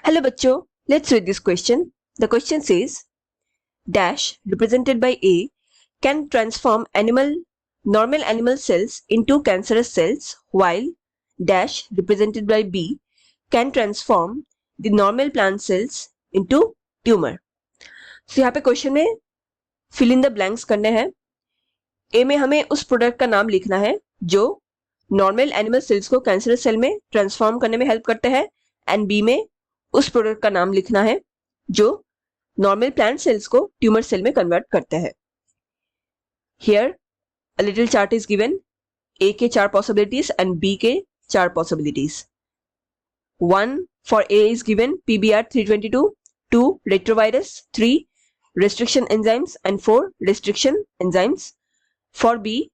Hello बच्चों, let's read this question. The question says, dash represented by A can transform normal animal cells into cancerous cells, while dash represented by B can transform the normal plant cells into tumor. So यहाँ पे question में fill in the blanks करने हैं. A में हमें उस product का नाम लिखना है जो नॉर्मल एनिमल सेल्स को कैंसरस सेल में ट्रांसफॉर्म करने में हेल्प करते हैं, एंड बी में उस प्रोडक्ट का नाम लिखना है जो नॉर्मल प्लांट सेल्स को ट्यूमर सेल में कन्वर्ट करते हैं. Here a little chart is given. A के 4 पॉसिबिलिटीज एंड बी के 4 possibilities. 1 for A is given PBR 322, 2 retrovirus, 3 restriction enzymes and 4 restriction enzymes. For B,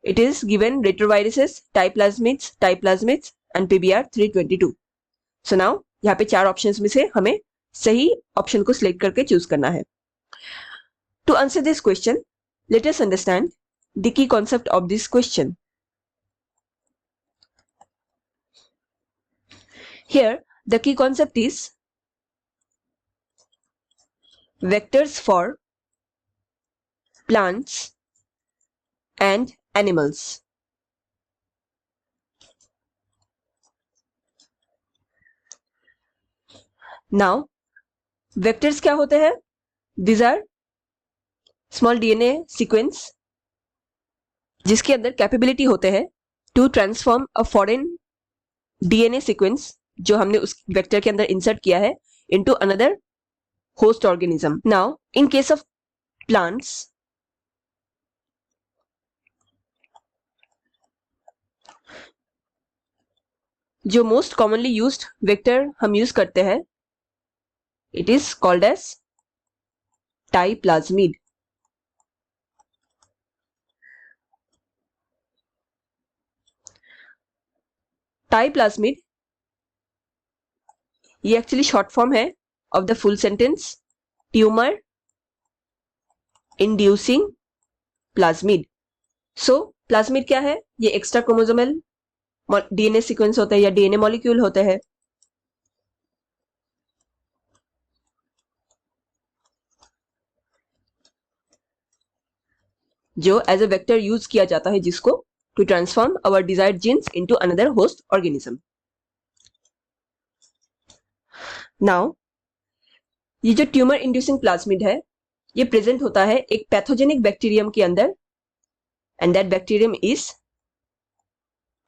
it is given retroviruses, typlasmids and PBR 322. So now यहाँ पे 4 options में से हमें सही option को select करके चूज करना है. To answer this question, let us understand the key concept of this question. Here, the key concept is vectors for plants and animals. Now, vectors क्या होते हैं? These are small DNA sequence जिसके अंदर capability होते हैं to transform a foreign DNA sequence जो हमने उस वेक्टर के अंदर इंसर्ट किया है into another host organism. Now, in case of plants, जो मोस्ट कॉमनली यूज्ड वेक्टर हम यूज करते हैं, इट इज कॉल्ड एज टाइप्लाज्मिड. टाइप्लाज्मिड ये एक्चुअली शॉर्ट फॉर्म है of the full sentence tumour inducing plasmid. So plasmid क्या है? ये एक्स्ट्रा क्रोमोसोमल डीएनए सीक्वेंस होता है या डीएनए मॉलिक्यूल होता है जो एज अ वेक्टर यूज किया जाता है जिसको to transform our desired genes into another host organism. Now ये जो ट्यूमर इंड्यूसिंग प्लाज्मिड है ये प्रेजेंट होता है एक पैथोजेनिक बैक्टीरियम के अंदर, and that bacterium is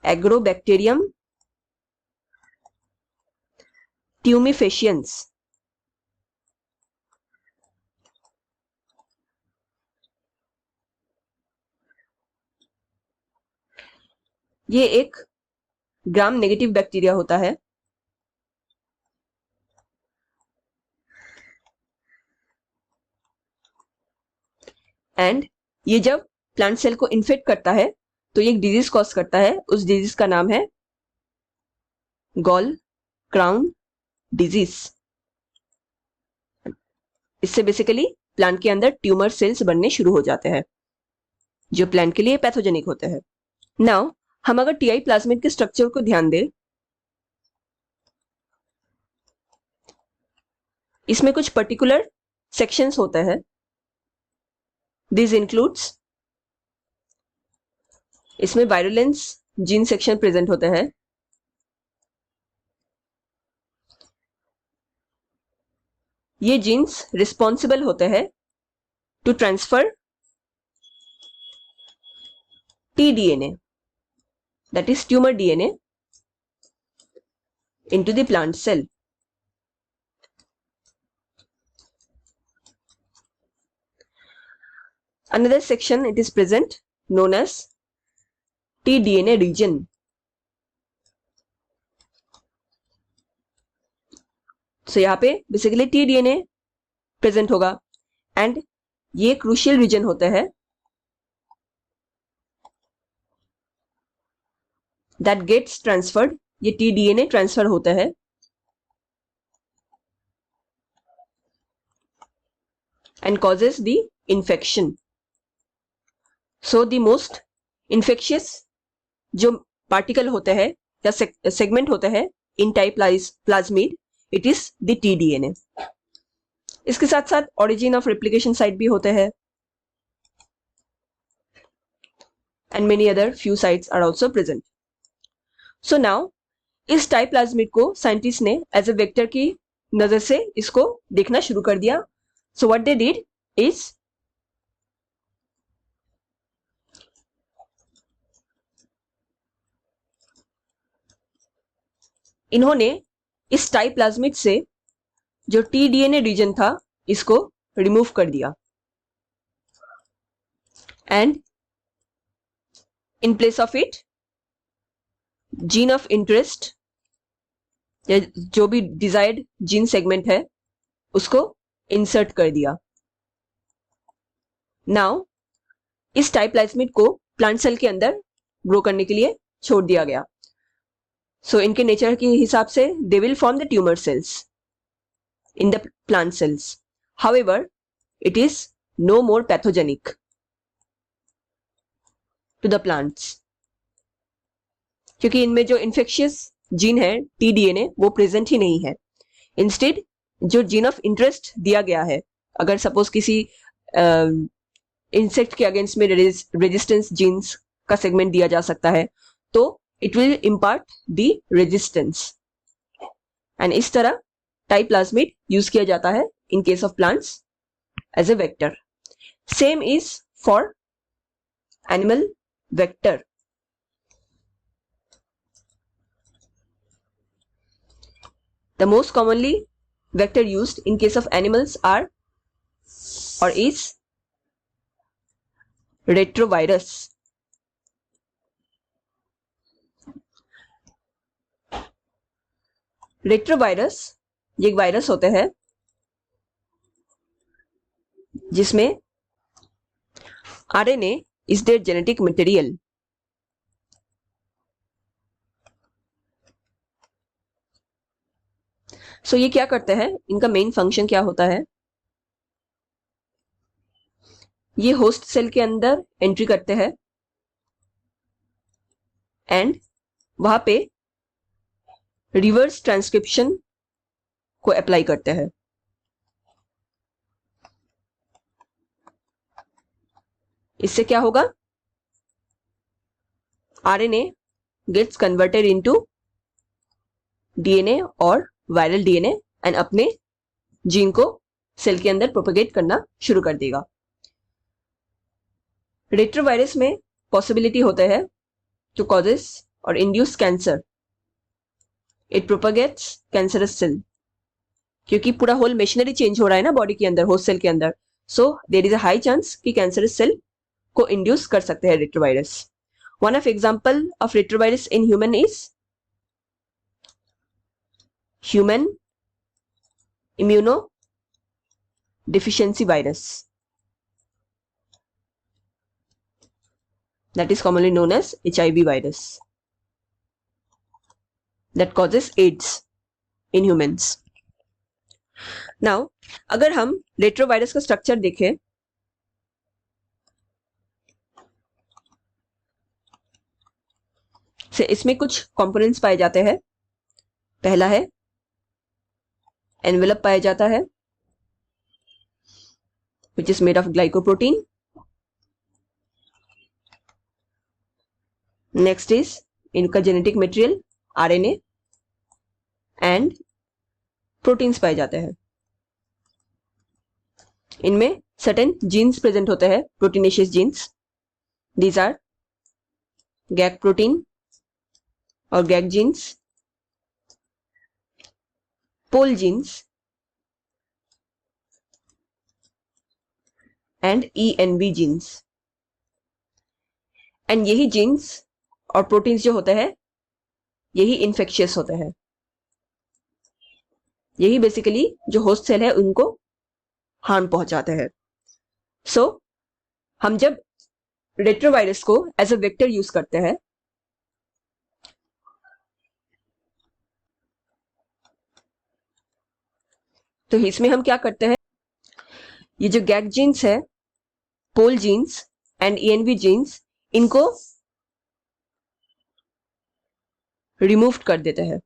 Agrobacterium tumefaciens. ये एक ग्राम नेगेटिव बैक्टीरिया होता है एंड ये जब प्लांट सेल को इन्फेक्ट करता है तो ये एक डिजीज कॉज करता है. उस डिजीज का नाम है गॉल क्राउन डिजीज. इससे बेसिकली प्लांट के अंदर ट्यूमर सेल्स बनने शुरू हो जाते हैं जो प्लांट के लिए पैथोजेनिक होते हैं. नाउ हम अगर टीआई प्लाज्मिड के स्ट्रक्चर को ध्यान दें, इसमें कुछ पर्टिकुलर सेक्शंस होते हैं. दिस इंक्लूड्स, इसमें वायरुलेंस जीन सेक्शन प्रेजेंट होते हैं. ये जीन्स रिस्पॉन्सिबल होते हैं to transfer TDNA, that is tumour DNA, into the plant cell. Another section it is present known as tDNA region. So यहाँ पे बेसिकली tDNA प्रेजेंट होगा and ये crucial region होता है दैट गेट्स ट्रांसफर्ड. ये tDNA transfer होता है and causes the infection. So the most infectious जो पार्टिकल होते हैं या सेगमेंट होते हैं in type plasmid, it is the TDNA. इसके साथ साथ ओरिजिन ऑफ रेप्लिकेशन साइट भी होते हैं and many other few sites are also present. So now इस टाई प्लाज्मिड को साइंटिस्ट ने एज ए वेक्टर की नजर से इसको देखना शुरू कर दिया। So what they did is इन्होंने इस टाई प्लाज्मिड से जो टीडीएनए रीजन था इसको रिमूव कर दिया and in place of it gene of interest या जो भी डिजायर्ड जीन सेगमेंट है उसको इंसर्ट कर दिया। नाउ इस टाई प्लाज्मिड को प्लांट सेल के अंदर ग्रो करने के लिए छोड़ दिया गया। सो इनके नेचर के हिसाब से they will form the tumour cells in the plant cells. However, it is no more pathogenic to the plants क्योंकि इनमें जो infectious जीन है टीडीएनए वो प्रेजेंट ही नहीं है। इंस्टेड जो जीन ऑफ इंटरेस्ट दिया गया है, अगर सपोज किसी इंसेक्ट के अगेंस्ट में रेजिस्टेंस जीन्स का सेगमेंट दिया जा सकता है तो it will impart the resistance and इस तरह टाई प्लाज्मिड यूज किया जाता है in case of plants as a vector. Same is for animal vector. The most commonly vector used in case of animals are or is retrovirus. Retrovirus ये एक virus होते हैं जिसमें RNA is their genetic material. So ये क्या करते हैं, इनका मेन फंक्शन क्या होता है, ये होस्ट सेल के अंदर एंट्री करते हैं एंड वहां पे रिवर्स ट्रांसक्रिप्शन को अप्लाई करते हैं। इससे क्या होगा, RNA gets converted into DNA और वायरल डीएनए एंड अपने जीन को सेल के अंदर प्रोपेगेट करना शुरू कर देगा। रेट्रोवायरस में पॉसिबिलिटी होता है टू कॉजेस और induce cancer. It propagates cancerous cell क्योंकि पूरा होल मशीनरी चेंज हो रहा है ना बॉडी के अंदर, होस्ट सेल के अंदर। So there is a high chance कि कैंसरस सेल को इंड्यूस कर सकते हैं retrovirus. One of example of retrovirus in human is human immuno deficiency virus that is commonly known as HIV virus that causes AIDS in humans. Now, अगर हम retrovirus का structure देखें से इसमें कुछ कंपोनेंट्स पाए जाते हैं। पहला है एनवेलप पाया जाता है which is made of glycoprotein. Next is इनका genetic material RNA and proteins पाए जाते हैं। इनमें सर्टेन जीन्स प्रेजेंट होते हैं, proteinaceous genes. These are gag protein और gag genes, pol genes and ENV genes. And यही जीन्स और प्रोटीन्स जो होते हैं यही इन्फेक्शियस होते हैं। यही बेसिकली जो होस्ट सेल है उनको हार्म पहुंचाते हैं। सो हम जब रेट्रोवायरस को एज अ वेक्टर यूज करते हैं तो इसमें हम क्या करते हैं, ये जो गैग जीन्स है, pol genes and ENV genes, इनको रिमूव कर देते हैं।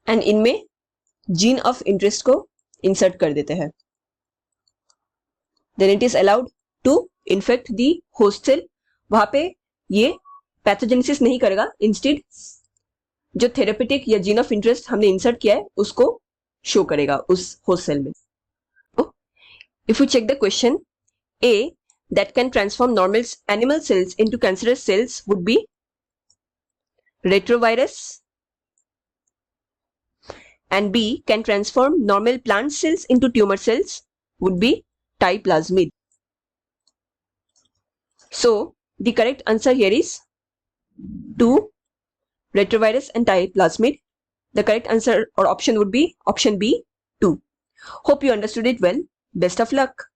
एंड इनमें जीन ऑफ इंटरेस्ट को इंसर्ट कर देते हैं. Then it is allowed to infect the host cell. वहां पे ये पैथोजेनेसिस नहीं करेगा, इंस्टेड जो थेरेपेटिक या जीन ऑफ इंटरेस्ट हमने इंसर्ट किया है उसको शो करेगा उस होस्ट सेल में. If you check the question, A that can transform normal animal cells into cancerous cells would be retrovirus, and B can transform normal plant cells into tumor cells would be Thai plasmid. So the correct answer here is 2, retrovirus and Thai plasmid. The correct answer or option would be option B, 2. Hope you understood it well. Best of luck.